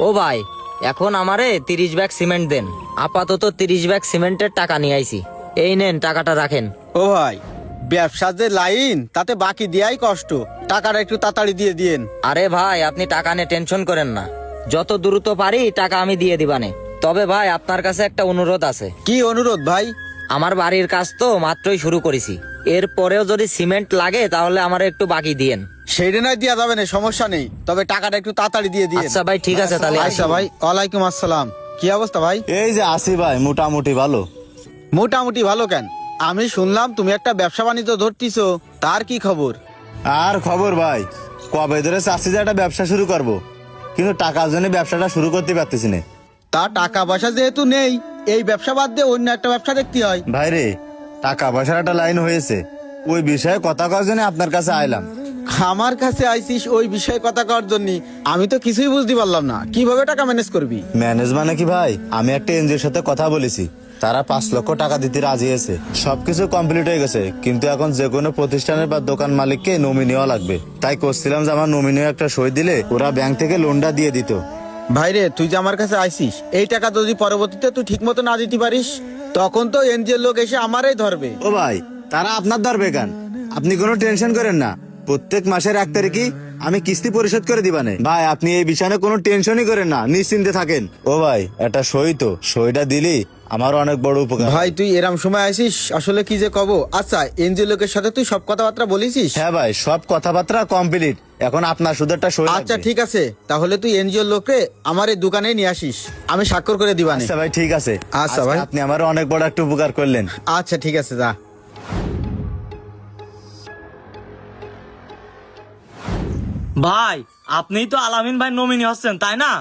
ও ভাই, এখন আমারে 30 ব্যাগ সিমেন্ট দেন। আপাতত 30 ব্যাগ সিমেন্টের টাকা নিয়ে আইছি। এই নেন, টাকাটা রাখেন। ও ভাই, ব্যবসার যে লাইন তাতে বাকি দেয়াই কষ্ট, টাকাটা একটু তাড়াতাড়ি দিয়ে দিয়েন। আরে ভাই, আপনি টাকা নিয়ে টেনশন করেন না, যত দ্রুত পারি টাকা আমি দিয়ে দিবানে। তবে ভাই, আপনার কাছে একটা অনুরোধ আছে। কি অনুরোধ ভাই? আমার বাড়ির কাজ তো মাত্রই শুরু করেছি, এরপরেও যদি সিমেন্ট লাগে তাহলে আমার একটু বাকি দিয়েন। সেইটা নয় দেওয়া যাবে না, সমস্যা নেই, তবে টাকাটা একটু তাড়াতাড়ি দিয়ে দিয়েন। আচ্ছা ভাই, ঠিক আছে তাহলে। আচ্ছা ভাই, ওয়ালাইকুম আসসালাম। কি অবস্থা ভাই? এই যে আসি ভাই, মোটামুটি ভালো। মোটামুটি ভালো কেন? আমি শুনলাম তুমি একটা ব্যবসা বাণিজ্য ধরতিছো, তার কি খবর? আর খবর ভাই, কবে ধরে চাচ্ছি যে একটা ব্যবসা শুরু করব, কিন্তু টাকার জন্য ব্যবসাটা শুরু করতে পারতেছি না। তা টাকা পয়সা যেহেতু নেই, এই ব্যবসা বাদ দিয়ে অন্য একটা ব্যবসা দেখতে হয়। ভাই রে, টাকা পয়সার একটা লাইন হয়েছে, ওই বিষয়ে কথা কওয়ার জন্য আপনার কাছে আইলাম। আমার কাছে আইসিস ওই বিষয়ে কথা কওয়ার জন্য? আমি তো কিছুই বুঝতে পারলাম না, কিভাবে টাকা ম্যানেজ করবি? ম্যানেজ মানে কি ভাই, আমি একটা এনজিওর সাথে কথা বলেছি, তারা 5 লক্ষ টাকা দিতে রাজি হয়েছে। সবকিছু কমপ্লিট হয়ে গেছে, কিন্তু এখন যে কোনো প্রতিষ্ঠানের বা দোকান মালিককে নমিনি হওয়া লাগবে। তাই করছিলাম যে আমার নমিনি একটা সই দিলে ওরা ব্যাংক থেকে লোনটা দিয়ে দিত। ভাইরে, তুই যে আমার কাছে আইসিস, এই টাকা যদি পরবর্তীতে তুই ঠিক মতো না দিতে পারিস, তখন তো এনজিওর লোক এসে আমারই ধরবে। ও ভাই, তারা আপনার ধরবে কেন? আপনি কোনো টেনশন করেন না, প্রত্যেক মাসের 1 তারিখে আমি কিস্তি পরিশোধ করে দিবানে। ভাই, আপনি এই বিষয়ে কোনো টেনশনই করেন না, নিশ্চিন্তে থাকেন। ও ভাই, এটা সই তো, সইটা দিলি আমার অনেক বড় উপকার। ভাই, তুই এরম সময় আইসিস, আসলে কি যে কব। আচ্ছা, এনজিও লোকের সাথে তুই সব কথাবার্তা বলিসিস? হ্যাঁ ভাই, সব কথাবার্তা কমপ্লিট, এখন আপনার শুধু একটা সই আচ্ছা লাগবে। ঠিক আছে, তাহলে তুই এনজিও লোকরে আমার এই দোকানে নিয়ে আসিস, আমি স্বাক্ষর করে দিবানে। আচ্ছা ভাই, ঠিক আছে। আচ্ছা আজকে ভাই। আপনি আমার অনেক বড় একটা উপকার করলেন। আচ্ছা ঠিক আছে, যা। ভাই, আপনিই তো আলামিন ভাই নমিনি হচ্ছেন, তাই না?